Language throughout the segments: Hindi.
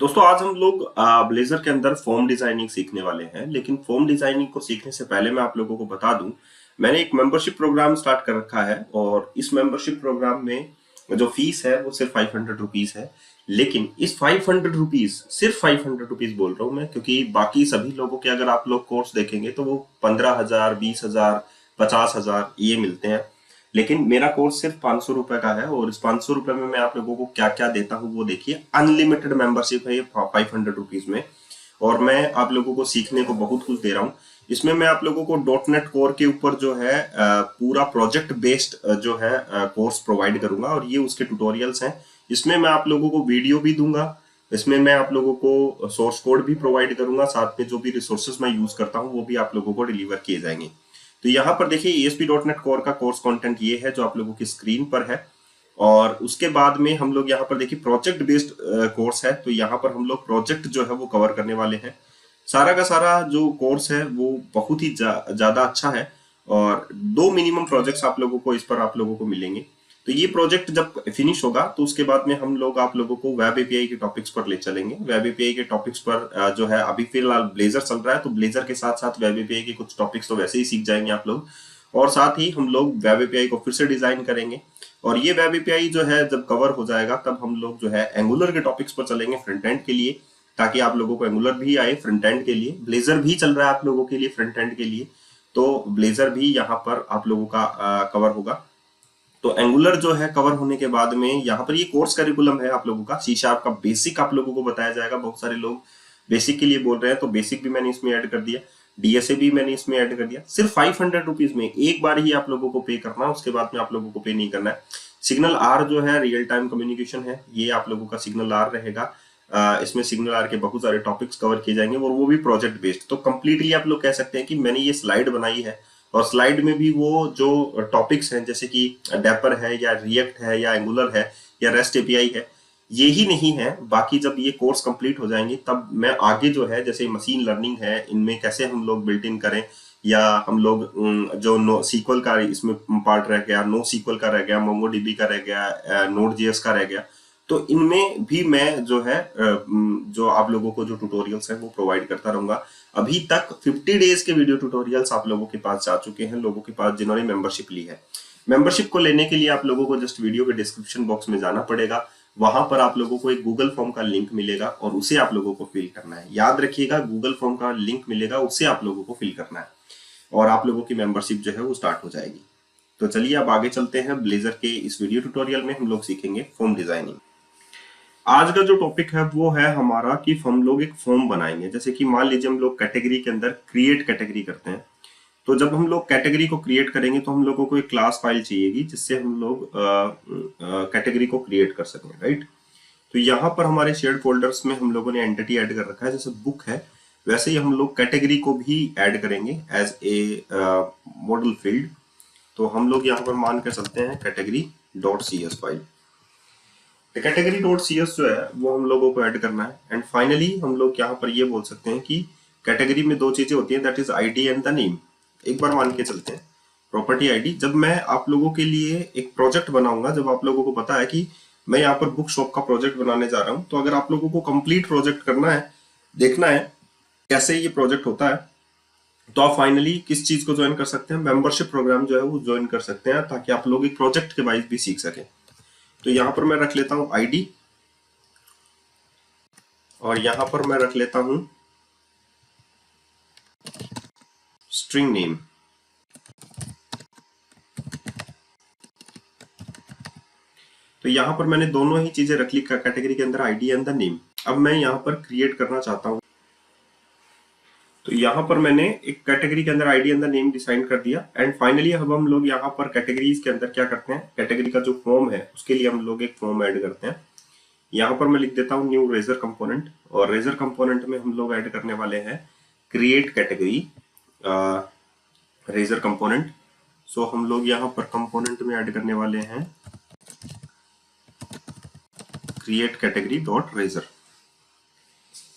दोस्तों आज हम लोग ब्लेजर के अंदर फॉर्म डिजाइनिंग सीखने वाले हैं। लेकिन फॉर्म डिजाइनिंग को सीखने से पहले मैं आप लोगों को बता दूं, मैंने एक मेंबरशिप प्रोग्राम स्टार्ट कर रखा है और इस मेंबरशिप प्रोग्राम में जो फीस है वो सिर्फ 500 रुपीज है। लेकिन इस 500 रुपीज, सिर्फ 500 रुपीज बोल रहा हूं मैं, क्योंकि बाकी सभी लोगों के अगर आप लोग कोर्स देखेंगे तो वो 15,000, 20,000, 50,000 ये मिलते हैं। लेकिन मेरा कोर्स सिर्फ 500 रुपए का है और इस 500 रुपए में मैं आप लोगों को क्या क्या देता हूँ वो देखिए। अनलिमिटेड मेंबरशिप है ये 500 रुपीज में, और मैं आप लोगों को सीखने को बहुत कुछ दे रहा हूँ। इसमें मैं आप लोगों को .NET कोर के ऊपर जो है पूरा प्रोजेक्ट बेस्ड जो है कोर्स प्रोवाइड करूंगा और ये उसके ट्यूटोरियल्स हैं। इसमें मैं आप लोगों को वीडियो भी दूंगा, इसमें मैं आप लोगों को सोर्स कोड भी प्रोवाइड करूंगा, साथ में जो भी रिसोर्सेज मैं यूज करता हूँ वो भी आप लोगों को डिलीवर किए जाएंगे। तो यहाँ पर देखिए ASP.NET कोर का कोर्स कंटेंट ये है जो आप लोगों की स्क्रीन पर है। और उसके बाद में हम लोग यहाँ पर देखिए प्रोजेक्ट बेस्ड कोर्स है, तो यहाँ पर हम लोग प्रोजेक्ट जो है वो कवर करने वाले हैं। सारा का सारा जो कोर्स है वो बहुत ही ज्यादा अच्छा है और 2 मिनिमम प्रोजेक्ट्स आप लोगों को इस पर आप लोगों को मिलेंगे। तो ये प्रोजेक्ट जब फिनिश होगा तो उसके बाद में हम लोग आप लोगों को वेब एपीआई के टॉपिक्स पर ले चलेंगे। वेब एपीआई के टॉपिक्स पर जो है अभी फिलहाल ब्लेजर चल रहा है, तो ब्लेजर के साथ साथ वेब एपीआई के कुछ टॉपिक्स तो वैसे ही सीख जाएंगे आप लोग, और साथ ही हम लोग वेब एपीआई को फिर से डिजाइन करेंगे। और ये वेब एपीआई जो है जब कवर हो जाएगा तब हम लोग जो है एंगुलर के टॉपिक्स पर चलेंगे फ्रंट एंड के लिए, ताकि आप लोगों को एंगुलर भी आए फ्रंट एंड के लिए। ब्लेजर भी चल रहा है आप लोगों के लिए फ्रंट एंड के लिए, तो ब्लेजर भी यहाँ पर आप लोगों का कवर होगा। तो एंगुलर जो है कवर होने के बाद में यहाँ पर ये कोर्स करिकुलम है आप लोगों का। C# का बेसिक आप लोगों को बताया जाएगा। बहुत सारे लोग बेसिक के लिए बोल रहे हैं, तो बेसिक भी मैंने इसमें ऐड कर दिया, DSA भी मैंने इसमें ऐड कर दिया। सिर्फ 500 रुपीज में एक बार ही आप लोगों को पे करना है, उसके बाद में आप लोगों को पे नहीं करना है। सिग्नल R जो है रियल टाइम कम्युनिकेशन है, ये आप लोगों का सिग्नल R रहेगा। इसमें सिग्नल R के बहुत सारे टॉपिक्स कवर किए जाएंगे और वो भी प्रोजेक्ट बेस्ड। तो कंप्लीटली आप लोग कह सकते हैं कि मैंने ये स्लाइड बनाई है और स्लाइड में भी वो जो टॉपिक्स हैं जैसे कि डेपर है या रिएक्ट है या एंगुलर है या रेस्ट एपीआई है, ये ही नहीं है। बाकी जब ये कोर्स कंप्लीट हो जाएंगे तब मैं आगे जो है जैसे मशीन लर्निंग है, इनमें कैसे हम लोग बिल्ट इन करें, या हम लोग जो नो सीक्वल का इसमें पार्ट रह गया, नो सीक्वल का रह गया, मोंगोडीबी का रह गया, नोड जेएस का रह गया, तो इनमें भी मैं जो है जो आप लोगों को जो ट्यूटोरियल्स हैं वो प्रोवाइड करता रहूंगा। अभी तक 50 डेज के वीडियो ट्यूटोरियल्स आप लोगों के पास जा चुके हैं, लोगों के पास जिन्होंने मेंबरशिप ली है। मेंबरशिप को लेने के लिए आप लोगों को जस्ट वीडियो के डिस्क्रिप्शन बॉक्स में जाना पड़ेगा। वहां पर आप लोगों को एक गूगल फॉर्म का लिंक मिलेगा और उसे आप लोगों को फिल करना है। याद रखिएगा, गूगल फॉर्म का लिंक मिलेगा, उसे आप लोगों को फिल करना है और आप लोगों की मेंबरशिप जो है वो स्टार्ट हो जाएगी। तो चलिए अब आगे चलते हैं। ब्लेजर के इस वीडियो ट्यूटोरियल में हम लोग सीखेंगे फॉर्म डिजाइनिंग। आज का जो टॉपिक है वो है हमारा कि हम लोग एक फॉर्म बनाएंगे। जैसे कि मान लीजिए हम लोग कैटेगरी के अंदर क्रिएट कैटेगरी करते हैं, तो जब हम लोग कैटेगरी को क्रिएट करेंगे तो हम लोगों को एक क्लास फाइल चाहिएगी जिससे हम लोग कैटेगरी को क्रिएट कर सकें, राइट। तो यहाँ पर हमारे शेयर्ड फोल्डर्स में हम लोगों ने एंटिटी ऐड कर रखा है, जैसे बुक है वैसे ही हम लोग कैटेगरी को भी ऐड करेंगे एज ए मॉडल फील्ड। तो हम लोग यहाँ पर मान कर चलते हैं category.cs फाइल। category.cs जो है वो हम लोगों को ऐड करना है। एंड फाइनली हम लोग यहाँ पर ये बोल सकते हैं कि कैटेगरी में 2 चीजें होती हैं, that is ID and the name. एक बार मान के चलते हैं प्रॉपर्टी आईडी। जब मैं आप लोगों के लिए एक प्रोजेक्ट बनाऊंगा, जब आप लोगों को पता है कि मैं यहाँ पर बुक शॉप का प्रोजेक्ट बनाने जा रहा हूँ, तो अगर आप लोगों को कंप्लीट प्रोजेक्ट करना है, देखना है कैसे ये प्रोजेक्ट होता है, तो आप फाइनली किस चीज को ज्वाइन कर सकते हैं, मेंबरशिप प्रोग्राम जो है वो ज्वाइन कर सकते हैं, ताकि आप लोग एक प्रोजेक्ट के वाइज भी सीख सकें। तो यहाँ पर मैं रख लेता हूँ आईडी और यहाँ पर मैं रख लेता हूँ स्ट्रिंग नेम। तो यहाँ पर मैंने दोनों ही चीजें रख ली कैटेगरी के अंदर, आईडी एंड द नेम। अब मैं यहाँ पर क्रिएट करना चाहता हूँ, तो यहाँ पर मैंने एक कैटेगरी के अंदर ID and the name design कर दिया। एंड फाइनली अब हम लोग यहाँ पर कैटेगरीज के अंदर क्या करते हैं, कैटेगरी का जो फॉर्म है उसके लिए हम लोग एक फॉर्म ऐड करते हैं। यहाँ पर मैं लिख देता हूँ न्यू रेजर कंपोनेंट, और रेजर कंपोनेंट में हम लोग ऐड करने वाले हैं क्रिएट कैटेगरी रेजर कंपोनेंट। सो हम लोग यहाँ पर कंपोनेंट में ऐड करने वाले हैं create category dot razor,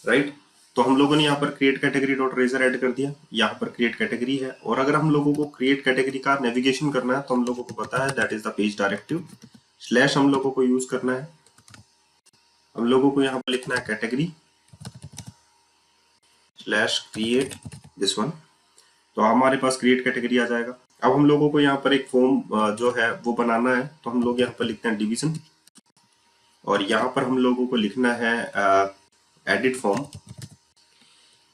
right. तो हम लोगों ने यहाँ पर create category dot razor add कर दिया। यहाँ पर क्रिएट कैटेगरी है, और अगर हम लोगों को क्रिएट कैटेगरी का नेविगेशन करना है तो हम लोगों को पता है that is the page directive slash हम लोगों को यूज करना है। हम लोगों को यहाँ पर लिखना है category slash create this one. तो हमारे पास क्रिएट कैटेगरी आ जाएगा। अब हम लोगों को यहाँ पर एक फॉर्म जो है वो बनाना है, तो हम लोग यहाँ पर लिखते हैं डिवीजन, और यहाँ पर हम लोगों को लिखना है एडिट फॉर्म।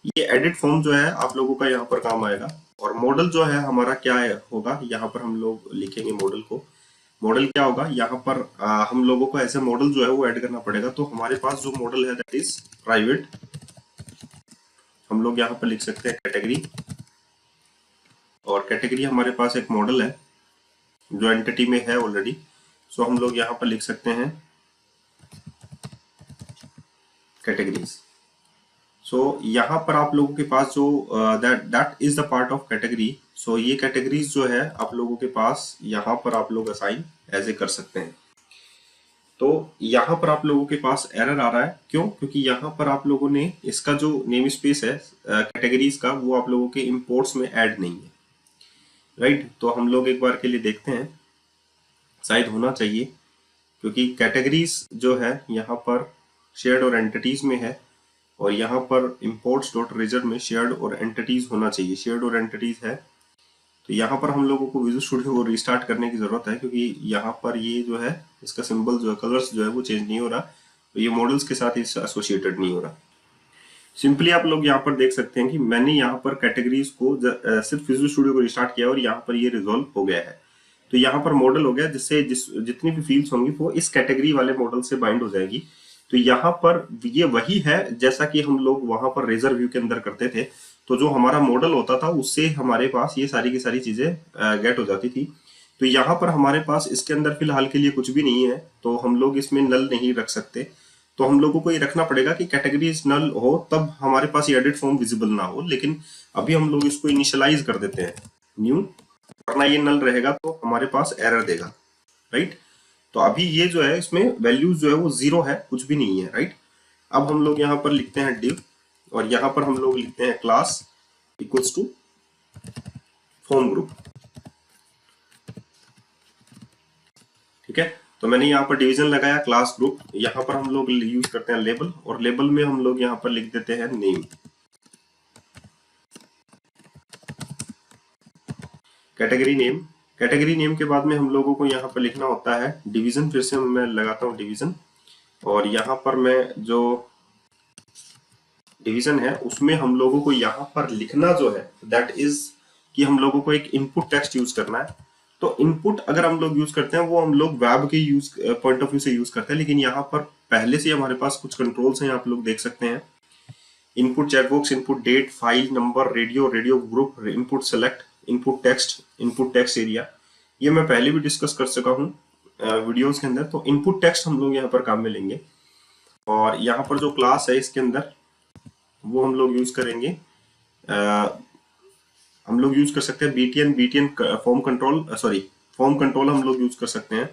ये एडिट फॉर्म जो है आप लोगों का यहाँ पर काम आएगा। और मॉडल जो है हमारा क्या है होगा, यहाँ पर हम लोग लिखेंगे मॉडल को। मॉडल क्या होगा, यहाँ पर हम लोगों को ऐसे मॉडल जो है वो ऐड करना पड़ेगा। तो हमारे पास जो मॉडल है दैट इज प्राइवेट, हम लोग यहाँ पर लिख सकते हैं कैटेगरी, और कैटेगरी हमारे पास एक मॉडल है जो एंटिटी में है ऑलरेडी। सो हम लोग यहाँ पर लिख सकते हैं कैटेगरीज। सो यहाँ पर आप लोगों के पास जो that is the part of category. So ये कैटेगरीज जो है आप लोगों के पास यहाँ पर आप लोग असाइन एज ए कर सकते हैं। तो यहाँ पर आप लोगों के पास एरर आ रहा है, क्यों? क्योंकि यहाँ पर आप लोगों ने इसका जो नेम स्पेस है कैटेगरीज का, वो आप लोगों के इंपोर्ट्स में ऐड नहीं है, राइट? तो हम लोग एक बार के लिए देखते हैं, शायद होना चाहिए, क्योंकि कैटेगरीज जो है यहाँ पर शेयर्ड और एंटिटीज में है, और यहाँ पर imports डॉट रिजल्ट में शेयर्ड और एंटिटीज होना चाहिए। शेयर्ड और एंटिटीज है, तो यहाँ पर हम लोगों को विजुअल स्टूडियो को रिस्टार्ट करने की जरूरत है, क्योंकि यहाँ पर ये जो है इसका सिंबल जो है, कलर्स जो है वो चेंज नहीं हो रहा, तो ये मॉडल्स के साथ एसोसिएटेड नहीं हो रहा। सिंपली आप लोग यहाँ पर देख सकते हैं कि मैंने यहाँ पर कैटेगरीज को सिर्फ विजुअल स्टूडियो को रिस्टार्ट किया और यहाँ पर ये रिजॉल्व हो गया है। तो यहाँ पर मॉडल हो गया, जिससे जितनी भी फील्ड्स होंगी वो इस कैटेगरी वाले मॉडल से बाइंड हो जाएगी। तो यहाँ पर ये वही है जैसा कि हम लोग वहां पर रेजर व्यू के अंदर करते थे। तो जो हमारा मॉडल होता था उससे हमारे पास ये सारी की सारी चीजें गेट हो जाती थी। तो यहाँ पर हमारे पास इसके अंदर फिलहाल के लिए कुछ भी नहीं है, तो हम लोग इसमें नल नहीं रख सकते। तो हम लोगों को ये रखना पड़ेगा कि कैटेगरीज नल हो, तब हमारे पास ये एडिट फॉर्म विजिबल ना हो। लेकिन अभी हम लोग इसको इनिशियलाइज कर देते हैं न्यू, वरना ये नल रहेगा तो हमारे पास एरर देगा, राइट? तो अभी ये जो है इसमें वैल्यूज जो है वो 0 है, कुछ भी नहीं है, राइट? अब हम लोग यहाँ पर लिखते हैं div, और यहाँ पर हम लोग लिखते हैं class equals to form group, ठीक है? तो मैंने यहाँ पर डिवीजन लगाया, क्लास ग्रुप, यहाँ पर हम लोग यूज करते हैं लेबल, और लेबल में हम लोग यहाँ पर लिख देते हैं name, category name. Category name के बाद में हम लोगों को यहाँ पर लिखना होता है डिवीजन। फिर से मैं लगाता हूँ डिवीजन, और यहाँ पर मैं जो डिवीजन है उसमें हम लोगों को यहाँ पर लिखना जो है दैट इज कि हम लोगों को एक इनपुट टेक्स्ट यूज करना है। तो इनपुट अगर हम लोग यूज करते हैं वो हम लोग वेब के यूज पॉइंट ऑफ व्यू से यूज करते हैं, लेकिन यहाँ पर पहले से हमारे पास कुछ कंट्रोल्स हैं, आप लोग देख सकते हैं। Input checkbox, input date, file number, radio, radio group, input select, input text area, ये मैं पहले भी डिस्कस कर चुका हूँ वीडियोस के अंदर। तो इनपुट टेक्स्ट हम लोग यहाँ पर काम में लेंगे, और यहाँ पर जो क्लास है इसके अंदर वो हम लोग यूज करेंगे, हम लोग यूज कर सकते हैं बीटीएन फॉर्म कंट्रोल हम लोग यूज कर सकते हैं।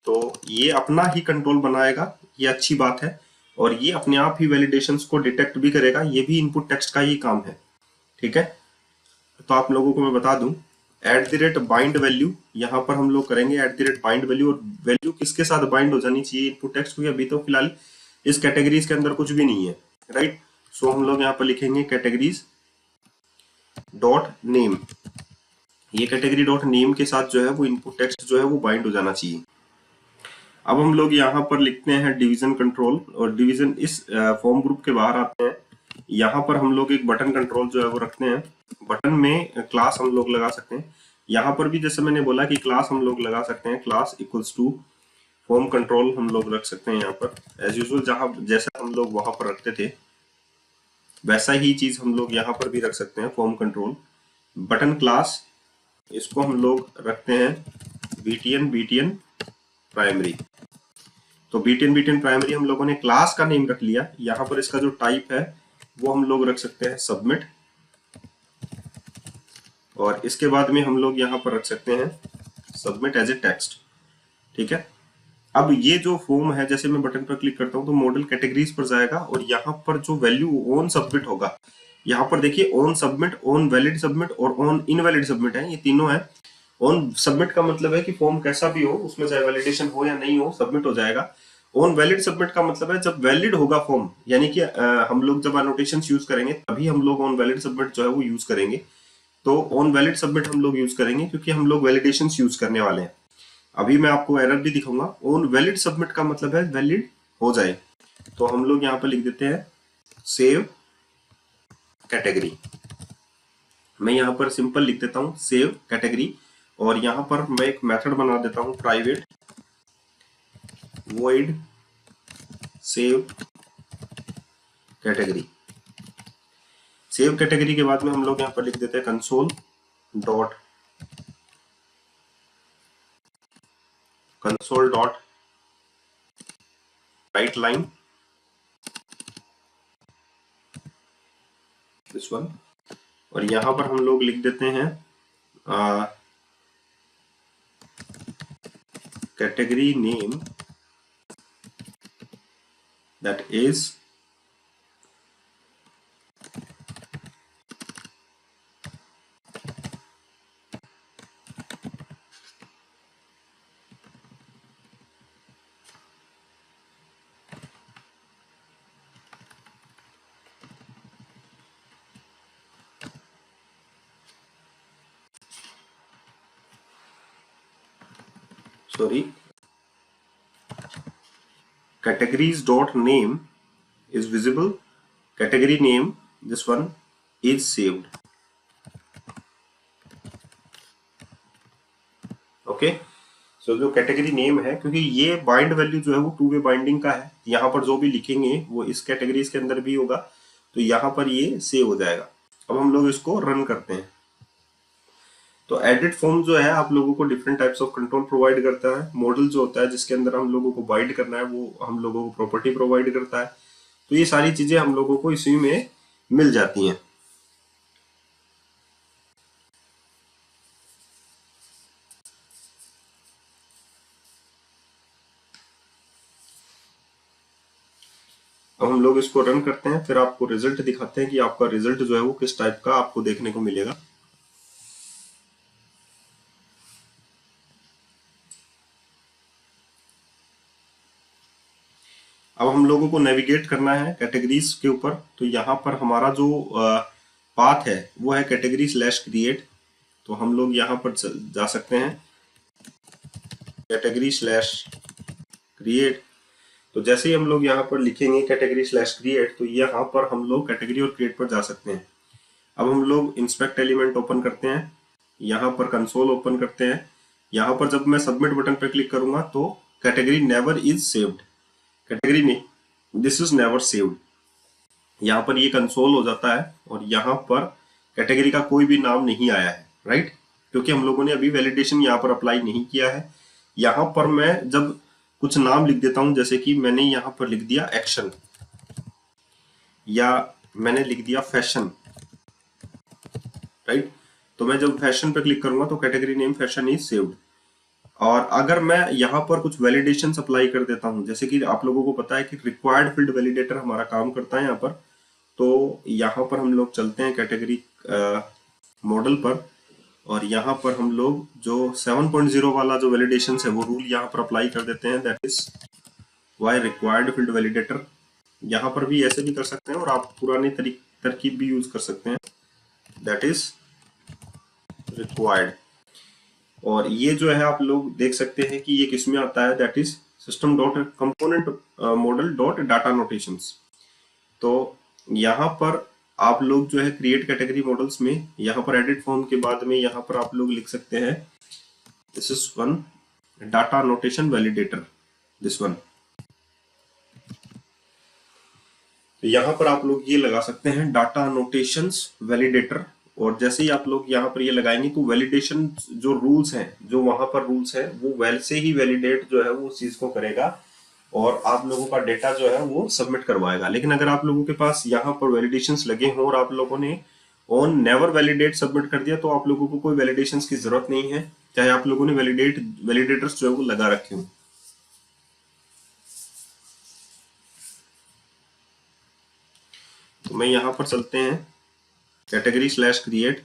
तो ये अपना ही कंट्रोल बनाएगा, ये अच्छी बात है, और ये अपने आप ही वैलिडेशंस को डिटेक्ट भी करेगा, ये भी इनपुट टेक्स्ट का ही काम है, ठीक है? तो आप लोगों को मैं बता दूं, @bind वैल्यू यहाँ पर हम लोग करेंगे @bind वैल्यू, और वैल्यू किसके साथ बाइंड हो जानी चाहिए इनपुट टेक्स्ट, क्योंकि अभी तो फिलहाल इस कैटेगरीज के अंदर कुछ भी नहीं है, राइट? सो हम लोग यहाँ पर लिखेंगे कैटेगरीज डॉट नेम, ये कैटेगरी डॉट नेम के साथ जो है वो इनपुट टेक्स्ट जो है वो बाइंड हो जाना चाहिए। अब हम लोग यहाँ पर लिखते हैं डिवीजन कंट्रोल, और डिवीजन इस फॉर्म ग्रुप के बाहर आते हैं। यहाँ पर हम लोग एक बटन कंट्रोल जो है वो रखते हैं, बटन में क्लास हम लोग लगा सकते हैं। यहाँ पर भी जैसे मैंने बोला कि क्लास हम लोग लगा सकते हैं, class equals to form control हम लोग रख सकते हैं। यहाँ पर एज यूजुअल जहाँ जैसा हम लोग वहां पर रखते थे वैसा ही चीज हम लोग यहाँ पर भी रख सकते हैं, फॉर्म कंट्रोल बटन क्लास, इसको हम लोग रखते हैं बीटीएन प्राइमरी। तो बीटीएन प्राइमरी हम लोगों ने क्लास का नेम रख लिया। यहाँ पर इसका जो टाइप है वो हम लोग रख सकते हैं सबमिट, और इसके बाद में हम लोग यहाँ पर रख सकते हैं सबमिट एज ए टेक्स्ट, ठीक है? अब ये जो फॉर्म है, जैसे मैं बटन पर क्लिक करता हूँ तो मॉडल कैटेगरीज पर जाएगा, और यहाँ पर जो वैल्यू ऑन सबमिट होगा, यहाँ पर देखिए on submit, on valid submit और ऑन इनवैलिड सबमिट है, ये तीनों है। ऑन सबमिट का मतलब है कि फॉर्म कैसा भी हो उसमें चाहे वैलिडेशन हो या नहीं हो सबमिट हो जाएगा, ऑन वैलिड सबमिट का मतलब है जब वैलिड होगा फॉर्म, यानी कि हम लोग जब एनोटेशन यूज करेंगे तभी हम लोग ऑन वैलिड सबमिट जो है वो यूज करेंगे। तो ऑन वैलिड सबमिट हम लोग यूज करेंगे क्योंकि हम लोग वैलिडेशन यूज करने वाले हैं। अभी मैं आपको एरर भी दिखाऊंगा। ऑन वैलिड सबमिट का मतलब है वैलिड हो जाए। तो हम लोग यहाँ पर लिख देते हैं सेव कैटेगरी। मैं यहाँ पर सिंपल लिख देता हूँ सेव कैटेगरी, और यहाँ पर मैं एक मेथड बना देता हूँ private void save category. Save category के बाद में हम लोग यहाँ पर लिख देते हैं console dot right line this one, और यहाँ पर हम लोग लिख देते हैं category name that is categories dot name is visible, category name this one is saved। Okay, so जो कैटेगरी नेम है, क्योंकि ये बाइंड वैल्यू जो है वो टू वे बाइंडिंग का है, यहाँ पर जो भी लिखेंगे वो इस कैटेगरीज के अंदर भी होगा, तो यहाँ पर ये सेव हो जाएगा। अब हम लोग इसको रन करते हैं। तो एडिट फॉर्म जो है आप लोगों को different types of control provide करता है। मॉडल जो होता है जिसके अंदर हम लोगों को बाइंड करना है वो हम लोगों को प्रॉपर्टी प्रोवाइड करता है। तो ये सारी चीजें हम लोगों को इसी में मिल जाती हैं। अब हम लोग इसको रन करते हैं, फिर आपको रिजल्ट दिखाते हैं कि आपका रिजल्ट जो है वो किस टाइप का आपको देखने को मिलेगा। अब हम लोगों को नेविगेट करना है कैटेगरीज के ऊपर। तो यहाँ पर हमारा जो पाथ है वो है कैटेगरी स्लैश क्रिएट। तो हम लोग यहाँ पर जा सकते हैं कैटेगरी स्लैश क्रिएट। तो जैसे ही हम लोग यहाँ पर लिखेंगे कैटेगरी स्लैश क्रिएट, तो यहाँ पर हम लोग कैटेगरी और क्रिएट पर जा सकते हैं। अब हम लोग इंस्पेक्ट एलिमेंट ओपन करते हैं, यहाँ पर कंसोल ओपन करते हैं। यहाँ पर जब मैं सबमिट बटन पर क्लिक करूंगा तो category never is saved, category ने दिस इज नेवर सेव्ड, यहाँ पर ये कंसोल हो जाता है और यहाँ पर कैटेगरी का कोई भी नाम नहीं आया है, राइट, क्योंकि हम लोगों ने अभी वैलिडेशन यहाँ पर अप्लाई नहीं किया है। यहाँ पर मैं जब कुछ नाम लिख देता हूं, जैसे कि मैंने यहाँ पर लिख दिया एक्शन या मैंने लिख दिया फैशन, राइट, तो मैं जब फैशन पर क्लिक करूंगा तो category name fashion is saved. और अगर मैं यहाँ पर कुछ वैलिडेशन अप्लाई कर देता हूं, जैसे कि आप लोगों को पता है कि रिक्वायर्ड फील्ड वैलिडेटर हमारा काम करता है यहाँ पर, तो यहाँ पर हम लोग चलते हैं कैटेगरी मॉडल पर, और यहाँ पर हम लोग जो 7.0 वाला जो वैलिडेशन है वो रूल यहाँ पर अप्लाई कर देते हैं, that is why required field validator. यहाँ पर भी ऐसे भी कर सकते हैं और आप पुरानी तरकीब भी यूज कर सकते हैं, दैट इज रिक्वायर्ड। और ये जो है आप लोग देख सकते हैं कि ये किसमें आता है, that is system dot component model dot data notations. तो यहाँ पर आप लोग जो है क्रिएट कैटेगरी मॉडल्स में यहाँ पर एडिट फॉर्म के बाद में यहाँ पर आप लोग लिख सकते हैं this is one data notation validator, this one. तो यहाँ पर आप लोग ये लगा सकते हैं डाटा नोटेशंस वैलिडेटर, और जैसे ही आप लोग यहाँ पर ये लगाएंगे तो वैलिडेशन जो रूल्स हैं, जो वहां पर रूल्स हैं, वो वैसे ही वैलिडेट जो है वो उस चीज को करेगा और आप लोगों का डेटा जो है वो सबमिट करवाएगा। लेकिन अगर आप लोगों के पास यहाँ पर वैलिडेशंस लगे हों और आप लोगों ने ऑन नेवर वैलिडेट सबमिट कर दिया, तो आप लोगों को कोई वैलिडेशंस की जरूरत नहीं है, चाहे आप लोगों ने वैलिडेटर्स जो है वो लगा रखे हों। तो मैं यहाँ पर चलते हैं कैटेगरी स्लैश क्रिएट,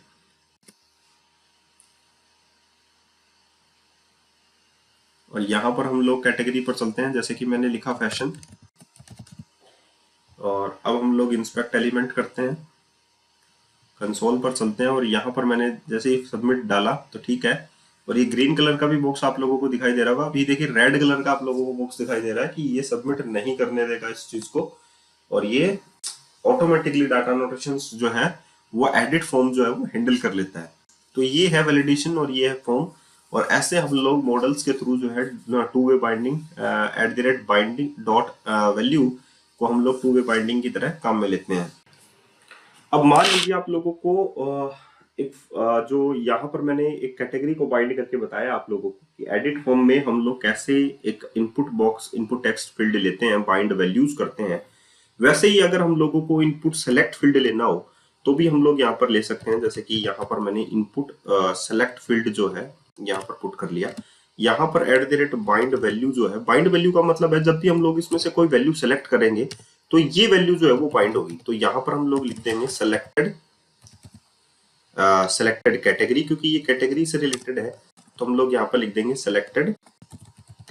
और यहाँ पर हम लोग कैटेगरी पर चलते हैं, जैसे कि मैंने लिखा फैशन, और अब हम लोग इंस्पेक्ट एलिमेंट करते हैं, कंसोल पर चलते हैं, और यहाँ पर मैंने जैसे ही सबमिट डाला तो ठीक है। और ये ग्रीन कलर का भी बॉक्स आप लोगों को दिखाई दे रहा होगा। अभी देखिए रेड कलर का आप लोगों को बॉक्स दिखाई दे रहा है कि ये सबमिट नहीं करने देगा इस चीज को, और ये ऑटोमेटिकली डाटा नोटेशंस जो है वो एडिट फॉर्म जो है वो हैंडल कर लेता है। तो ये है वैलिडेशन और ये है फॉर्म, और ऐसे हम लोग मॉडल्स के थ्रू जो है two way binding @binding dot value को हम लोग टू वे बाइंडिंग की तरह काम में लेते हैं। अब मान लीजिए आप लोगों को जो यहाँ पर मैंने एक कैटेगरी को बाइंड करके बताया आप लोगों को कि एडिट फॉर्म में हम लोग कैसे एक input box, input text field लेते हैं, बाइंड वैल्यूज करते हैं। वैसे ही अगर हम लोगों को इनपुट सेलेक्ट फील्ड लेना हो तो भी हम लोग यहाँ पर ले सकते हैं। जैसे कि यहाँ पर मैंने इनपुट सेलेक्ट फील्ड जो है यहाँ पर पुट कर लिया। यहाँ पर @बाइंड वैल्यू जो है, बाइंड वैल्यू का मतलब है जब भी हम लोग इसमें से कोई वैल्यू सेलेक्ट करेंगे तो ये वैल्यू जो है वो बाइंड होगी। तो यहाँ पर हम लोग लिख देंगे सेलेक्टेड कैटेगरी, क्योंकि ये कैटेगरी से रिलेटेड है तो हम लोग यहाँ पर लिख देंगे सेलेक्टेड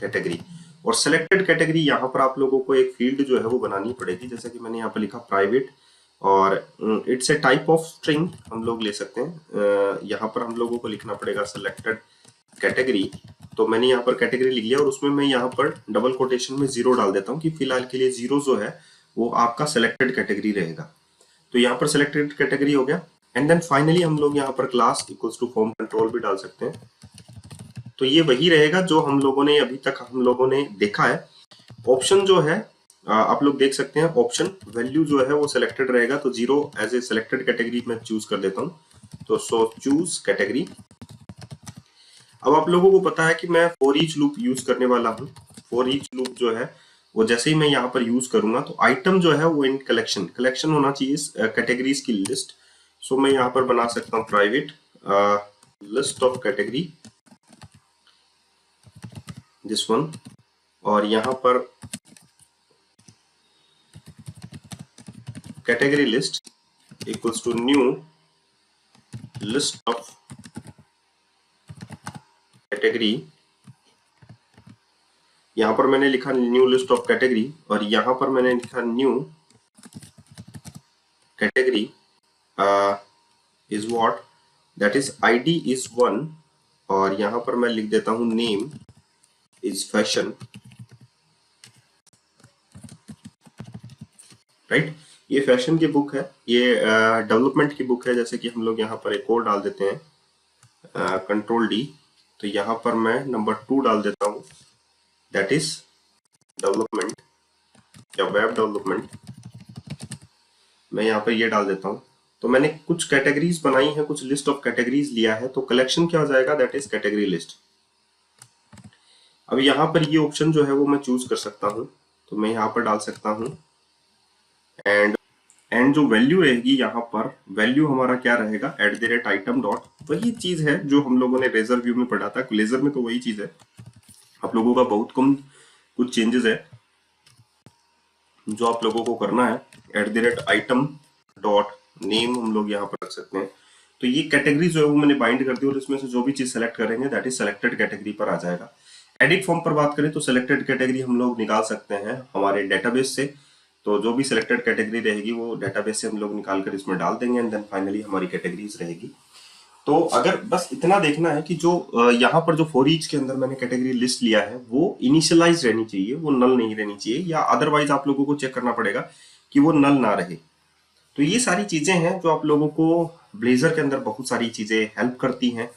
कैटेगरी। और सेलेक्टेड कैटेगरी यहाँ पर आप लोगों को एक फील्ड जो है वो बनानी पड़ेगी, जैसे कि मैंने यहाँ पर लिखा प्राइवेट, और it's a type of string हम लोग ले सकते हैं। यहाँ पर हम लोगों को लिखना पड़ेगा सेलेक्टेड कैटेगरी। तो मैंने यहाँ पर कैटेगरी लिख लिया और उसमें मैं यहाँ पर डबल कोटेशन में 0 डाल देता हूँ कि फिलहाल के लिए 0 जो है वो आपका सेलेक्टेड कैटेगरी रहेगा। तो यहाँ पर सेलेक्टेड कैटेगरी हो गया। एंड देन फाइनली हम लोग यहाँ पर class equals to form control भी डाल सकते हैं। तो ये वही रहेगा जो हम लोगों ने अभी तक देखा है। ऑप्शन जो है आप लोग देख सकते हैं, ऑप्शन वैल्यू जो है वो सिलेक्टेड रहेगा, तो 0 एज ए सिलेक्टेड कैटेगरी मैं चूज कर देता हूँ। तो सो चूज कैटेगरी। अब आप लोगों को पता है कि मैं फॉर ईच लूप यूज करने वाला हूँ। फॉर ईच लूप जो है वो जैसे ही मैं यहाँ पर यूज करूंगा तो आइटम जो है वो इन कलेक्शन होना चाहिए कैटेगरीज की लिस्ट। सो मैं यहाँ पर बना सकता हूँ private list of category, this one, और यहाँ पर category list equals to new list of category. यहाँ पर मैंने लिखा न्यू लिस्ट ऑफ कैटेगरी और यहाँ पर मैंने लिखा new category is what, that is ID is 1, और यहाँ पर मैं लिख देता हूँ नेम इज फैशन, राइट। ये फैशन की बुक है, ये डेवलपमेंट की बुक है। जैसे कि हम लोग यहाँ पर एक और डाल देते हैं कंट्रोल डी, तो यहाँ पर मैं नंबर 2 डाल देता हूँ, दैट इज डेवलपमेंट या वेब डेवलपमेंट। मैं यहाँ पर ये डाल देता हूँ। तो मैंने कुछ कैटेगरीज बनाई है, कुछ लिस्ट ऑफ कैटेगरीज लिया है, तो कलेक्शन क्या हो जाएगा, दैट इज कैटेगरी लिस्ट। अब यहाँ पर ये ऑप्शन जो है वो मैं चूज कर सकता हूँ, तो मैं यहाँ पर डाल सकता हूँ एंड जो वैल्यू रहेगी यहाँ पर, वैल्यू हमारा क्या रहेगा, @item डॉट, वही चीज है जो हम लोगों ने रेजर व्यू में पढ़ा था। लेजर में तो वही चीज है, आप लोगों का बहुत कम कुछ चेंजेस है जो आप लोगों को करना है। @item डॉट नेम हम लोग यहाँ पर रख सकते हैं। तो ये कैटेगरी जो है वो मैंने बाइंड कर दी और इसमें से जो भी चीज सेलेक्ट करेंगे दैट इज सेलेक्टेड कैटेगरी पर आ जाएगा। एडिट फॉर्म पर बात करें तो सेलेक्टेड कैटेगरी हम लोग निकाल सकते हैं हमारे डेटाबेस से। तो जो भी सिलेक्टेड कैटेगरी रहेगी वो डेटाबेस से हम लोग निकाल कर इसमें डाल देंगे एंड देन फाइनली हमारी कैटेगरीज रहेगी। तो अगर बस इतना देखना है कि जो यहाँ पर जो फॉर ईच के अंदर मैंने कैटेगरी लिस्ट लिया है वो इनिशियलाइज रहनी चाहिए, वो नल नहीं रहनी चाहिए, या अदरवाइज आप लोगों को चेक करना पड़ेगा कि वो नल ना रहे। तो ये सारी चीजें हैं जो आप लोगों को ब्लेजर के अंदर बहुत सारी चीजें हेल्प करती हैं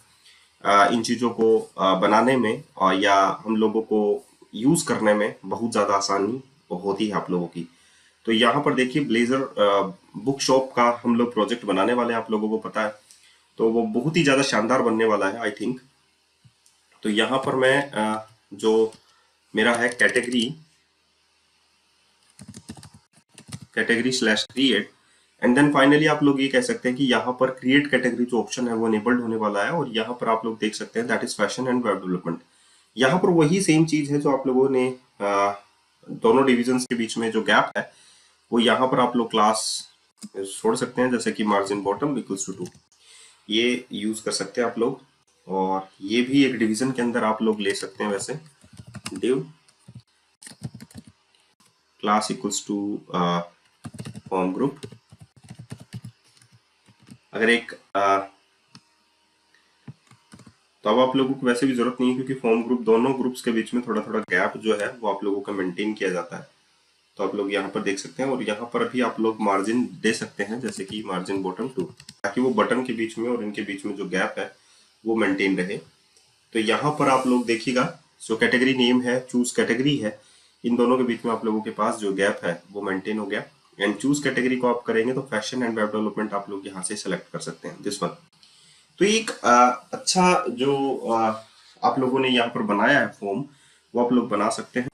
इन चीजों को बनाने में, या हम लोगों को यूज करने में बहुत ज्यादा आसानी होती है आप लोगों की। तो यहाँ पर देखिए ब्लेजर बुक शॉप का हम लोग प्रोजेक्ट बनाने वाले हैं, आप लोगों को पता है, तो वो बहुत ही ज्यादा शानदार बनने वाला है आई थिंक। तो यहाँ पर मैं जो मेरा है category slash create, and then finally आप लोग ये कह सकते हैं कि यहाँ पर क्रिएट कैटेगरी जो ऑप्शन है वो इनेबल्ड होने वाला है, और यहाँ पर आप लोग देख सकते हैं that is fashion and web development. यहाँ पर वही सेम चीज है जो आप लोगों ने दोनों डिविजन्स के बीच में जो गैप है वो यहाँ पर आप लोग क्लास छोड़ सकते हैं, जैसे कि मार्जिन बॉटम इक्वल्स टू 2 ये यूज कर सकते हैं आप लोग, और ये भी एक डिवीजन के अंदर आप लोग ले सकते हैं वैसे। div class equals to form group। अगर एक तो अब आप लोगों को वैसे भी जरूरत नहीं है, क्योंकि फॉर्म ग्रुप दोनों ग्रुप्स के बीच में थोड़ा थोड़ा गैप जो है वो आप लोगों का मेंटेन किया जाता है। तो आप लोग यहाँ पर देख सकते हैं, और यहाँ पर भी आप लोग मार्जिन दे सकते हैं, जैसे कि मार्जिन बॉटम 2, ताकि वो बटन के बीच में और इनके बीच में जो गैप है वो मेंटेन रहे। तो यहाँ पर आप लोग देखिएगा, जो कैटेगरी नेम है, चूज कैटेगरी है, इन दोनों के बीच में आप लोगों के पास जो गैप है वो मेंटेन हो गया। एंड चूज कैटेगरी को आप करेंगे तो फैशन एंड वेब डेवलपमेंट आप लोग यहाँ से सेलेक्ट कर सकते हैं, दिस वन। तो एक अच्छा जो आप लोगों ने यहाँ पर बनाया है फॉर्म, वो आप लोग बना सकते हैं।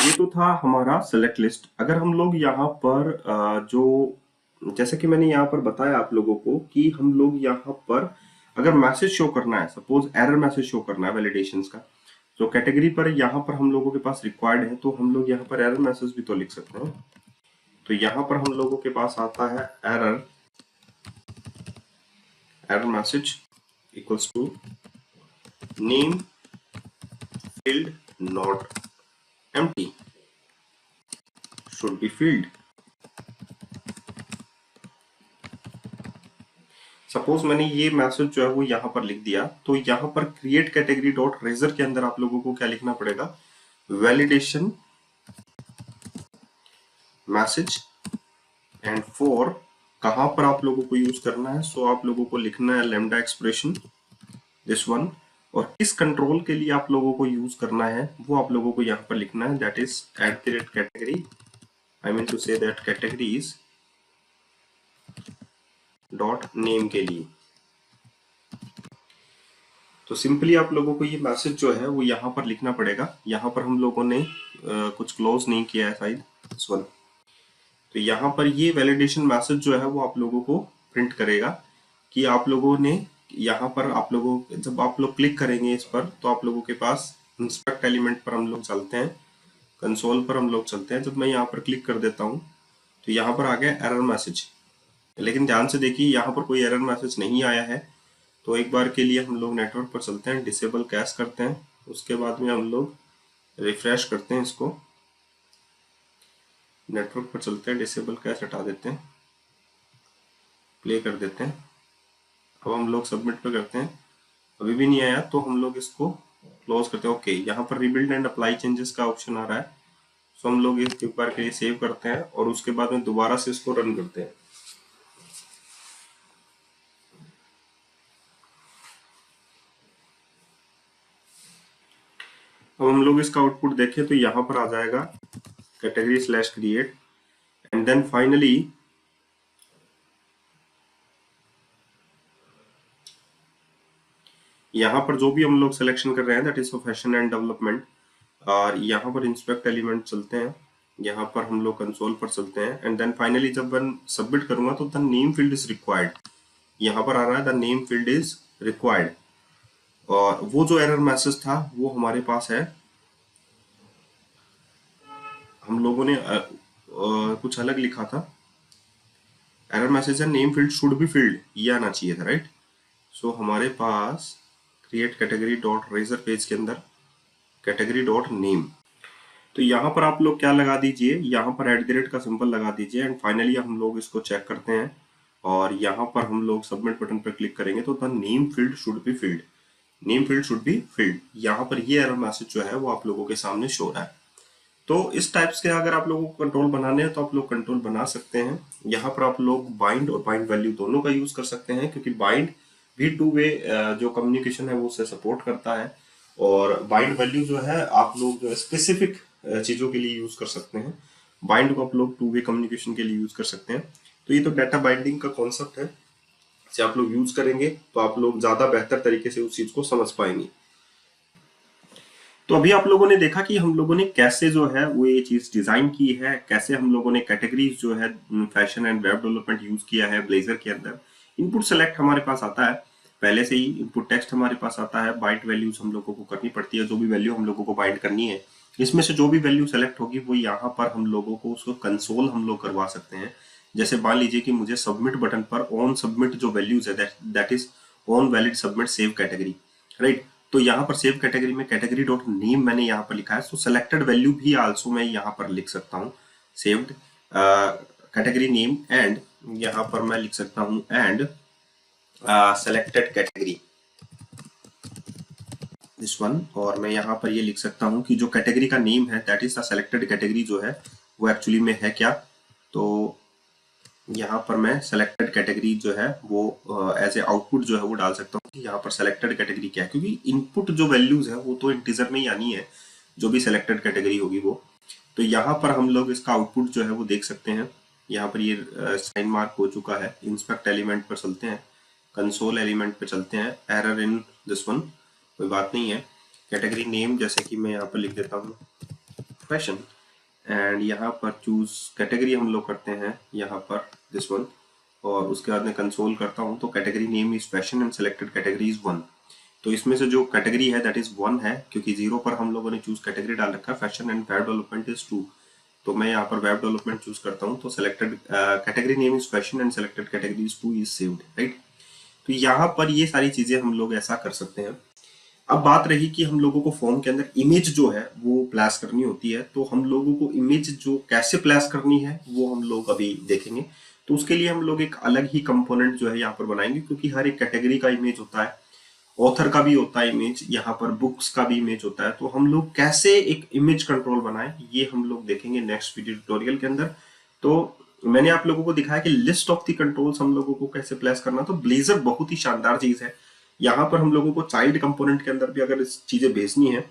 ये तो था हमारा सेलेक्ट लिस्ट। अगर हम लोग यहाँ पर जो जैसे कि मैंने यहाँ पर बताया आप लोगों को कि हम लोग यहाँ पर अगर मैसेज शो करना है, सपोज एरर मैसेज शो करना है वैलिडेशन का, तो कैटेगरी पर यहाँ पर हम लोगों के पास रिक्वायर्ड है, तो हम लोग यहाँ पर एरर मैसेज भी तो लिख सकते हैं। तो यहाँ पर हम लोगों के पास आता है error message equals to name field not empty should be filled। Suppose मैंने ये मैसेज जो है वो यहाँ पर लिख दिया, तो यहाँ पर क्रिएट कैटेगरी डॉट रेजर के अंदर आप लोगों को क्या लिखना पड़ेगा, वैलिडेशन मैसेज एंड फॉर, कहां पर आप लोगों को यूज करना है, सो आप लोगों को लिखना है लैम्डा एक्सप्रेशन, दिस वन। और किस कंट्रोल के लिए आप लोगों को यूज करना है वो आप लोगों को यहाँ पर लिखना है, that is @category, I mean to say that categories dot name के लिए। तो सिंपली आप लोगों को ये मैसेज जो है वो यहाँ पर लिखना पड़ेगा। यहाँ पर हम लोगों ने कुछ क्लोज नहीं किया है शायद, इस वन। तो यहाँ पर ये वैलिडेशन मैसेज जो है वो आप लोगों को प्रिंट करेगा कि आप लोगों ने यहाँ पर, आप लोगों जब आप लोग क्लिक करेंगे इस पर, तो आप लोगों के पास इंस्पेक्ट एलिमेंट पर हम लोग चलते हैं, कंसोल पर हम लोग चलते हैं। जब मैं यहाँ पर क्लिक कर देता हूँ तो यहाँ पर आ गया एरर मैसेज, लेकिन ध्यान से देखिए यहाँ पर कोई एरर मैसेज नहीं आया है। तो एक बार के लिए हम लोग नेटवर्क पर चलते हैं, डिसेबल कैश करते हैं, उसके बाद में हम लोग रिफ्रेश करते हैं इसको, नेटवर्क पर चलते हैं, डिसेबल कैश हटा देते हैं, प्ले कर देते हैं। अब हम लोग सबमिट पे करते हैं, अभी भी नहीं आया, तो हम लोग इसको क्लोज करते हैं। ओके, यहाँ पर रिबिल्ड एंड अप्लाई चेंजेस का ऑप्शन आ रहा है, सो हम लोग एक बार के लिए सेव करते हैं और उसके बाद में दोबारा से इसको रन करते हैं। अब हम लोग इसका आउटपुट देखें तो यहाँ पर आ जाएगा category slash create, and then finally यहाँ पर जो भी हम लोग सिलेक्शन कर रहे हैं, that is fashion and development, और यहाँ पर इंस्पेक्ट एलिमेंट चलते हैं, यहाँ पर हम लोग कंसोल पर चलते हैं, एंड देन फाइनली जब मैं सबमिट करूंगा तो the name field is required, यहाँ पर आ रहा है the name field is required. और वो जो एरर मैसेज था वो हमारे पास है, हम लोगों ने कुछ अलग लिखा था, एरर मैसेज है name field should be field, ये आना चाहिए था, राइट। सो हमारे पास create category dot razor page के अंदर कैटेगरी डॉट नेम, तो यहाँ पर आप लोग क्या लगा दीजिए, यहाँ पर @ का सिंबल लगा दीजिए, एंड फाइनली हम लोग इसको चेक करते हैं और यहाँ पर हम लोग सबमिट बटन पर क्लिक करेंगे तो the name field should be field, name field should be field, यहाँ पर ये एरर मैसेज जो है वो आप लोगों के सामने शो रहा है। तो इस टाइप्स के अगर आप लोगों को कंट्रोल बनाने हैं तो आप लोग कंट्रोल बना सकते हैं। यहाँ पर आप लोग बाइंड और बाइंड वैल्यू दोनों का यूज कर सकते हैं, क्योंकि बाइंड भी टू वे जो कम्युनिकेशन है वो उससे सपोर्ट करता है, और बाइंड वैल्यू जो है आप लोग जो स्पेसिफिक चीजों के लिए यूज कर सकते हैं। बाइंड को आप लोग टू वे कम्युनिकेशन के लिए यूज कर सकते हैं। तो ये तो डाटा बाइंडिंग का कॉन्सेप्ट है, इसे आप लोग यूज करेंगे तो आप लोग ज्यादा बेहतर तरीके से उस चीज को समझ पाएंगे। तो अभी आप लोगों ने देखा कि हम लोगों ने कैसे जो है वो ये चीज डिजाइन की है, कैसे हम लोगों ने कैटेगरीज जो है fashion and web development use किया है ब्लेजर के अंदर। इनपुट सेलेक्ट हमारे पास आता है पहले से ही, इनपुट टेक्स्ट हमारे पास आता है, बाइट वैल्यूज हम लोगों को करनी पड़ती है, जो भी वैल्यू हम लोगों को बाइंड करनी है, इसमें से जो भी वैल्यू सेलेक्ट होगी वो यहाँ पर हम लोगों को उसको कंसोल हम लोग करवा सकते हैं। जैसे मान लीजिए कि मुझे सबमिट बटन पर ऑन सबमिट जो वैल्यूज है, that is on valid submit save category, right. तो यहाँ पर सेव कैटेगरी में कैटेगरी डॉट नेम मैंने यहाँ पर लिखा है, सो सेलेक्टेड वैल्यू भी आल्सो मैं यहाँ पर लिख सकता हूँ, सेव्ड कैटेगरी नेम, एंड यहाँ पर मैं लिख सकता हूँ and selected category this one, और मैं यहाँ पर ये लिख सकता हूँ कि जो कैटेगरी का नेम है that is the selected category जो है वो एक्चुअली में है क्या। तो यहाँ पर मैं सेलेक्टेड कैटेगरी जो है वो एज ए आउटपुट जो है वो डाल सकता हूँ कि यहाँ पर सेलेक्टेड कैटेगरी क्या है, क्योंकि इनपुट जो वैल्यूज है वो तो इंटीजर में ही आनी है, जो भी सेलेक्टेड कैटेगरी होगी वो। तो यहाँ पर हम लोग इसका आउटपुट जो है वो देख सकते हैं। यहाँ पर ये साइन मार्क हो चुका है। इंस्पेक्ट एलिमेंट पर चलते हैं, कंसोल एलिमेंट पे चलते हैं, एरर इन दिस वन, कोई बात नहीं है। कैटेगरी नेम जैसे कि मैं यहाँ पर लिख देता हूँ फैशन, एंड यहाँ पर चूज कैटेगरी हम लोग करते हैं यहाँ पर दिस वन, और उसके बाद मैं कंसोल करता हूँ तो category name is fashion and selected category is 1। तो इसमें से जो कैटेगरी है दैट इज 1 है, क्योंकि 0 पर हम लोगों ने चूज कैटेगरी डाल रखा है, fashion and web development is 2। तो मैं यहाँ पर वेब डेवलपमेंट चूज करता हूँ, तो selected category name is fashion and selected category is 2 is saved, right. तो यहाँ पर ये सारी चीजें हम लोग ऐसा कर सकते हैं। अब बात रही कि हम लोगों को फॉर्म के अंदर इमेज जो है वो प्लेस करनी होती है, तो हम लोगों को इमेज जो कैसे प्लेस करनी है वो हम लोग अभी देखेंगे। तो उसके लिए हम लोग एक अलग ही कंपोनेंट जो है यहाँ पर बनाएंगे, क्योंकि हर एक कैटेगरी का इमेज होता है, ऑथर का भी होता है इमेज, यहाँ पर बुक्स का भी इमेज होता है। तो हम लोग कैसे एक इमेज कंट्रोल बनाएं ये हम लोग देखेंगे नेक्स्ट वीडियो ट्यूटोरियल के अंदर। तो मैंने आप लोगों को दिखाया कि लिस्ट ऑफ द कंट्रोल्स हम लोगों को कैसे प्लेस करना। तो ब्लेजर बहुत ही शानदार चीज है। यहाँ पर हम लोगों को चाइल्ड कंपोनेंट के अंदर भी अगर इस चीजें भेजनी है,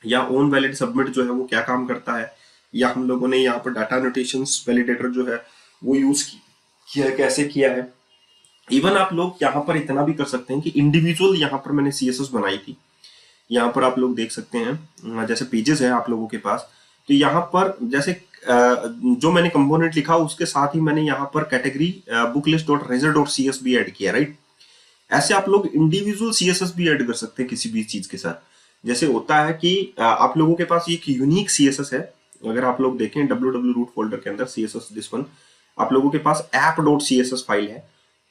या ओन वैलिड सबमिट जो है वो क्या काम करता है, या हम लोगों ने यहाँ पर डाटा नोटेशंस वैलिडेटर जो है वो यूज किया है, कैसे किया है। इवन आप लोग यहाँ पर इतना भी कर सकते हैं कि इंडिविजुअल यहाँ पर मैंने सीएसएस बनाई थी, यहाँ पर आप लोग देख सकते हैं जैसे पेजेस है आप लोगों के पास। तो यहाँ पर जैसे जो मैंने कंपोनेंट लिखा उसके साथ ही मैंने यहाँ पर category book list dot razor dot c s भी एड किया, राइट। ऐसे आप लोग इंडिविजुअल सीएसएस भी ऐड कर सकते हैं किसी भी चीज के साथ। जैसे होता है कि आप लोगों के पास एक यूनिक सीएसएस है, अगर आप लोग देखें www रूट फोल्डर के अंदर सीएसएस दिस वन, आप लोगों के पास app.css फाइल है।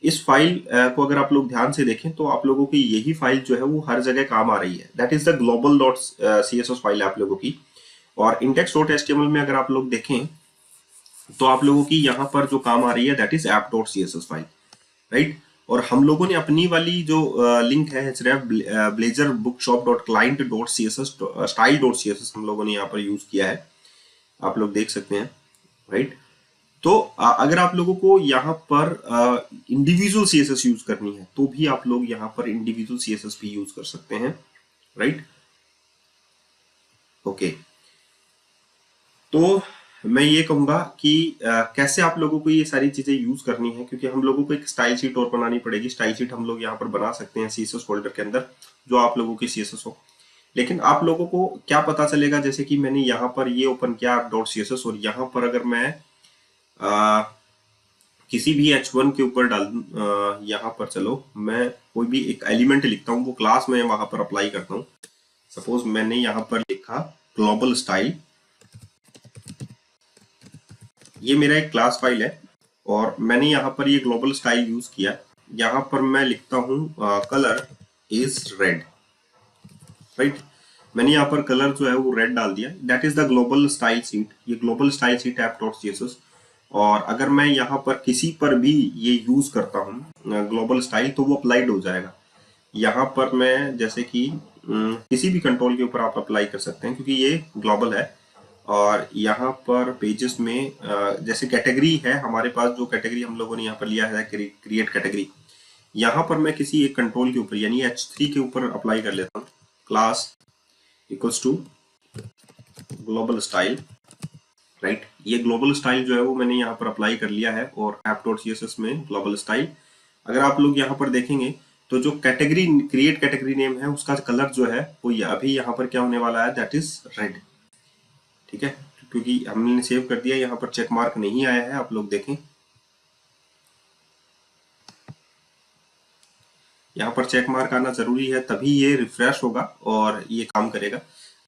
इस फाइल को अगर आप लोग ध्यान से देखें तो आप लोगों की यही फाइल जो है वो हर जगह काम आ रही है, that is the global dot CSS file आप लोगों की। और index.html में अगर आप लोग देखें तो आप लोगों की यहाँ पर जो काम आ रही है that is app.css file, right. और हम लोगों ने अपनी वाली जो लिंक है Blazor bookshop dot client dot c s s style dot c s s हम लोगों ने यहाँ पर यूज किया है, आप लोग देख सकते हैं, राइट। तो अगर आप लोगों को यहाँ पर इंडिविजुअल सीएसएस यूज करनी है तो भी आप लोग यहाँ पर इंडिविजुअल सीएसएस भी यूज कर सकते हैं, राइट। ओके, तो मैं ये कहूंगा कि कैसे आप लोगों को ये सारी चीजें यूज करनी है, क्योंकि हम लोगों को एक स्टाइल शीट और बनानी पड़ेगी। स्टाइल शीट हम लोग यहाँ पर बना सकते हैं सीएसएस फोल्डर के अंदर, जो आप लोगों की सीएसएस हो। लेकिन आप लोगों को क्या पता चलेगा, जैसे कि मैंने यहाँ पर ये ओपन किया डॉट सीएसएस, और यहाँ पर अगर मैं किसी भी h1 के ऊपर डाल दूं, यहाँ पर चलो मैं कोई भी एक एलिमेंट लिखता हूँ, वो क्लास में वहां पर अप्लाई करता हूँ। सपोज मैंने यहाँ पर लिखा ग्लोबल स्टाइल, ये मेरा एक क्लास फाइल है और मैंने यहाँ पर ये ग्लोबल स्टाइल यूज किया। यहाँ पर मैं लिखता हूँ कलर इज रेड, राइट। मैंने यहाँ पर कलर जो है वो रेड डाल दिया, that is the global style sheet. ये global style sheet app dot CSS. और अगर मैं यहाँ पर किसी पर भी ये यूज करता हूँ ग्लोबल स्टाइल तो वो अप्लाइड हो जाएगा। यहाँ पर मैं जैसे कि किसी भी कंट्रोल के ऊपर आप अप्लाई कर सकते हैं क्योंकि ये ग्लोबल है। और यहाँ पर पेजेस में जैसे कैटेगरी है हमारे पास, जो कैटेगरी हम लोगों ने यहाँ पर लिया है क्रिएट कैटेगरी, यहाँ पर मैं किसी एक कंट्रोल के ऊपर यानी h3 के ऊपर अप्लाई कर लेता हूँ। Class equals to global style, right. ये ग्लोबल स्टाइल जो है वो मैंने यहाँ पर अप्लाई कर लिया है और app.css में ग्लोबल स्टाइल। अगर आप लोग यहाँ पर देखेंगे तो जो कैटेगरी क्रिएट कैटेगरी नेम है उसका कलर जो है वो अभी यहाँ पर क्या होने वाला है, दैट इज रेड, ठीक है। क्योंकि हमने सेव कर दिया, यहाँ पर चेक मार्क नहीं आया है, आप लोग देखें यहाँ पर चेक मार्क आना जरूरी है, तभी ये रिफ्रेश होगा और ये काम करेगा।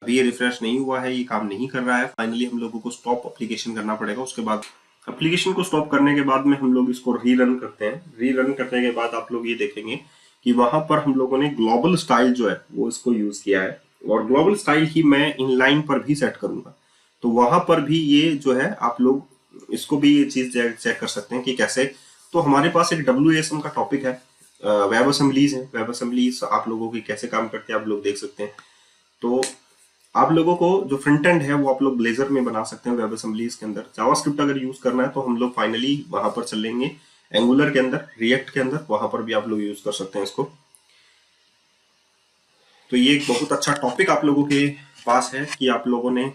अभी ये रिफ्रेश नहीं हुआ है, ये काम नहीं कर रहा है। फाइनली हम लोगों को स्टॉप एप्लीकेशन करना पड़ेगा। उसके बाद एप्लीकेशन को स्टॉप करने के बाद में हम लोग इसको रीरन करते हैं। रीरन करने के बाद आप लोग ये देखेंगे कि वहां पर हम लोगों ने ग्लोबल स्टाइल जो है वो इसको यूज किया है, और ग्लोबल स्टाइल ही मैं इनलाइन पर भी सेट करूंगा। तो वहां पर भी ये जो है आप लोग इसको भी ये चीज चेक कर सकते हैं कि कैसे। तो हमारे पास एक WASM का टॉपिक है, वेब असेंबलीज है। वेब असेंबलीज आप लोगों की कैसे काम करते हैं आप लोग देख सकते हैं। तो आप लोगों को जो फ्रंट एंड है वो आप लोग ब्लेजर में बना सकते हैं वेब असेंबलीज के अंदर। जावास्क्रिप्ट अगर यूज करना है तो हम लोग फाइनली वहां पर चलेंगे एंगुलर के अंदर, रिएक्ट के अंदर, वहां पर भी आप लोग यूज कर सकते हैं इसको। तो ये एक बहुत अच्छा टॉपिक आप लोगों के पास है कि आप लोगों ने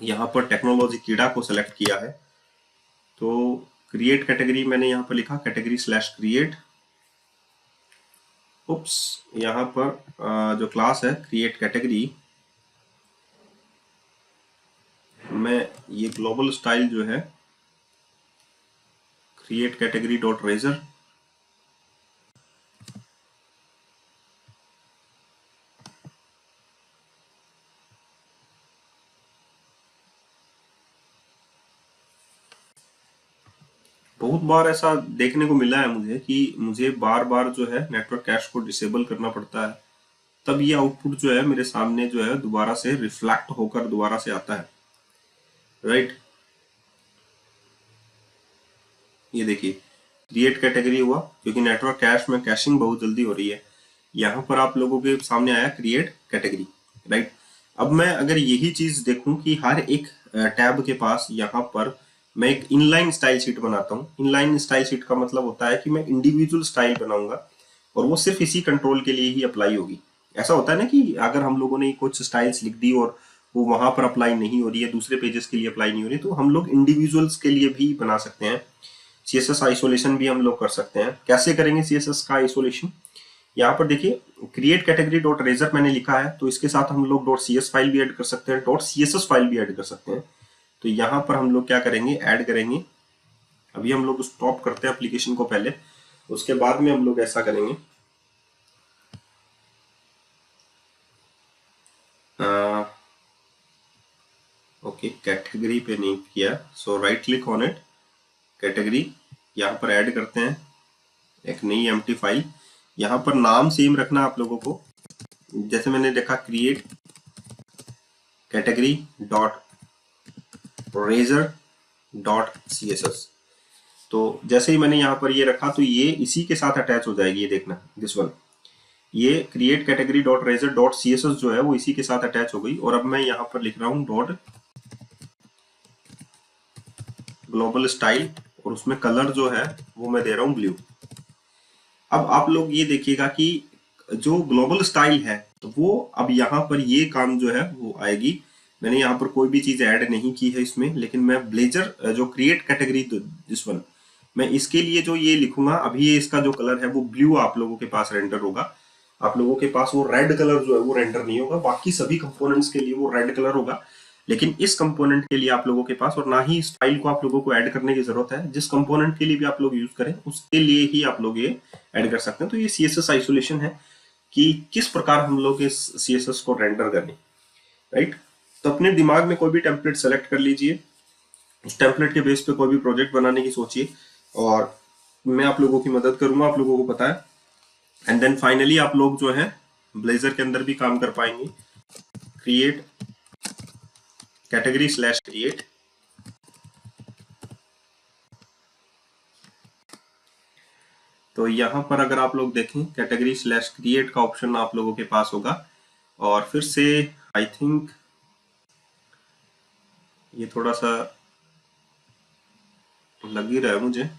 यहाँ पर टेक्नोलॉजी कीड़ा को सिलेक्ट किया है। तो क्रिएट कैटेगरी मैंने यहाँ पर लिखा कैटेगरी स्लैश क्रिएट। उप्स, यहाँ पर जो क्लास है क्रिएट कैटेगरी में ये ग्लोबल स्टाइल जो है क्रिएट कैटेगरी डॉट रेजर, बहुत बार ऐसा देखने को मिला है मुझे कि मुझे बार बार जो है नेटवर्क कैश को डिसेबल करना पड़ता है, तब ये आउटपुट जो है मेरे सामने जो है दोबारा से रिफ्लेक्ट होकर दोबारा से आता है, राइट। ये देखिए क्रिएट कैटेगरी हुआ क्योंकि नेटवर्क कैश में कैशिंग बहुत जल्दी हो रही है। यहाँ पर आप लोगों के सामने आया क्रिएट कैटेगरी, राइट। अब मैं अगर यही चीज देखूं कि हर एक टैब के पास यहाँ पर मैं एक इनलाइन स्टाइल शीट बनाता हूँ। इनलाइन स्टाइल शीट का मतलब होता है कि मैं इंडिविजुअल स्टाइल बनाऊंगा और वो सिर्फ इसी कंट्रोल के लिए ही अप्लाई होगी। ऐसा होता है ना कि अगर हम लोगों ने कुछ स्टाइल्स लिख दी और वो वहां पर अप्लाई नहीं हो रही है, दूसरे पेजेस के लिए अप्लाई नहीं हो रही, तो हम लोग इंडिविजुअल्स के लिए भी बना सकते हैं। CSS आइसोलेशन भी हम लोग कर सकते हैं। कैसे करेंगे CSS का आइसोलेशन? यहाँ पर देखिए क्रिएट कैटेगरी डॉट रेजर मैंने लिखा है, तो इसके साथ हम लोग डॉट CS फाइल भी ऐड कर सकते हैं, डॉट CSS फाइल भी ऐड कर सकते हैं। तो यहाँ पर हम लोग क्या करेंगे, ऐड करेंगे। अभी हम लोग स्टॉप करते हैं एप्लीकेशन को पहले, उसके बाद में हम लोग ऐसा करेंगे। ओके, कैटेगरी पे नहीं किया, so right click on it, category, यहाँ पर ऐड करते हैं एक नई एम्प्टी फाइल। यहाँ पर नाम सेम रखना आप लोगों को, जैसे मैंने देखा create category dot razor dot CSS। तो जैसे ही मैंने यहाँ पर ये रखा तो ये इसी के साथ अटैच हो जाएगी, ये देखना दिस वन, ये create category dot razor dot CSS जो है वो इसी के साथ अटैच हो गई। और अब मैं यहाँ पर लिख रहा हूँ डॉट ग्लोबल स्टाइल, और उसमें कलर जो है वो मैं दे रहा हूँ ब्लू। अब आप लोग ये देखिएगा कि जो ग्लोबल स्टाइल है तो वो अब यहाँ पर ये काम जो है वो आएगी। मैंने यहाँ पर कोई भी चीज ऐड नहीं की है इसमें, लेकिन मैं ब्लेजर जो क्रिएट कैटेगरी दिस वन, मैं इसके लिए जो ये लिखूंगा अभी, ये इसका जो कलर है वो ब्लू आप लोगों के पास रेंडर होगा। आप लोगों के पास वो रेड कलर जो है वो रेंडर नहीं होगा। बाकी सभी कंपोनेंट्स के लिए वो रेड कलर होगा, लेकिन इस कंपोनेंट के लिए आप लोगों के पास, और ना ही इस फाइल को आप लोगों को ऐड करने की जरूरत है, जिस कंपोनेंट के लिए भी आप लोग यूज करें उसके लिए ही आप लोग ये ऐड कर सकते हैं। तो ये CSS आइसोलेशन है कि किस प्रकार हम लोग इस CSS को रेंडर करें, राइट। तो अपने दिमाग में कोई भी टेम्पलेट सेलेक्ट कर लीजिए, उस टेम्पलेट के बेस पे कोई भी प्रोजेक्ट बनाने की सोचिए, और मैं आप लोगों की मदद करूंगा, आप लोगों को पता है। एंड देन फाइनली आप लोग जो है ब्लेजर के अंदर भी काम कर पाएंगे। क्रिएट कैटेगरी स्लैश क्रिएट, तो यहाँ पर अगर आप लोग देखें कैटेगरी स्लैश क्रिएट का ऑप्शन आप लोगों के पास होगा। और फिर से आई थिंक ये थोड़ा सा लग ही रहा है मुझे।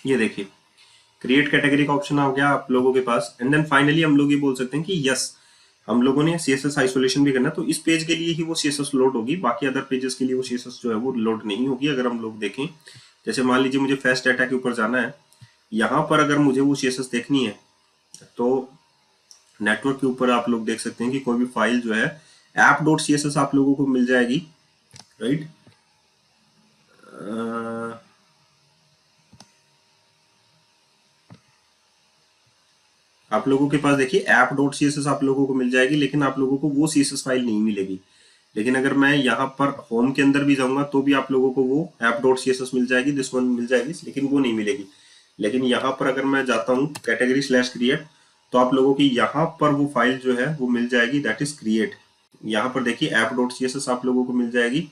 ये देखिए क्रिएट कैटेगरी का ऑप्शन आ गया आप लोगों के पास। एंड देन फाइनली हम लोग ये बोल सकते हैं कि यस, हम लोगों ने CSS आइसोलेशन भी करना, तो इस पेज के लिए ही वो CSS लोड होगी, बाकी अदर पेजेस के लिए वो CSS जो है वो लोड नहीं होगी। अगर हम लोग देखें, जैसे मान लीजिए मुझे फेस्ट डाटा के ऊपर जाना है, यहाँ पर अगर मुझे वो CSS देखनी है तो नेटवर्क के ऊपर आप लोग देख सकते हैं कि कोई भी फाइल जो है app.css आप लोगों को मिल जाएगी, राइट। आप लोगों के पास देखिए app.css आप लोगों को मिल जाएगी, लेकिन आप लोगों को वो CSS फाइल नहीं मिलेगी। लेकिन अगर मैं यहाँ पर होम के अंदर भी जाऊंगा तो भी आप लोगों को वो app.css मिल जाएगी, दिस वन मिल जाएगी, लेकिन वो नहीं मिलेगी। लेकिन यहाँ पर अगर मैं जाता हूँ category/create, तो आप लोगों की यहाँ पर वो फाइल जो है वो मिल जाएगी, दैट इज क्रिएट। यहाँ पर देखिए app.css आप लोगों को मिल जाएगी,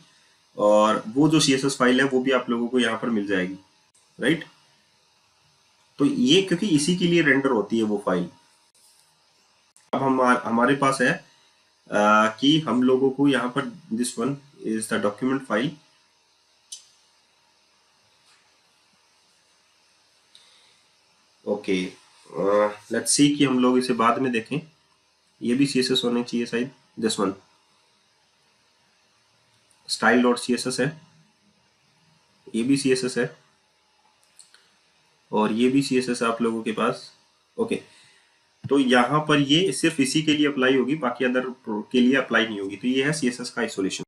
और वो जो CSS फाइल है वो भी आप लोगों को यहाँ पर मिल जाएगी, राइट। तो ये क्योंकि इसी के लिए रेंडर होती है वो फाइल। अब हमारे पास है कि हम लोगों को यहाँ पर this one is the document file. Okay, let's see कि हम लोग इसे बाद में देखें। ये भी CSS होने चाहिए शायद, दिस वन style.css है, ये भी CSS है, और ये भी CSS है आप लोगों के पास। ओके, तो यहाँ पर ये सिर्फ इसी के लिए अप्लाई होगी, बाकी अदर के लिए अप्लाई नहीं होगी। तो ये है CSS का आइसोलेशन।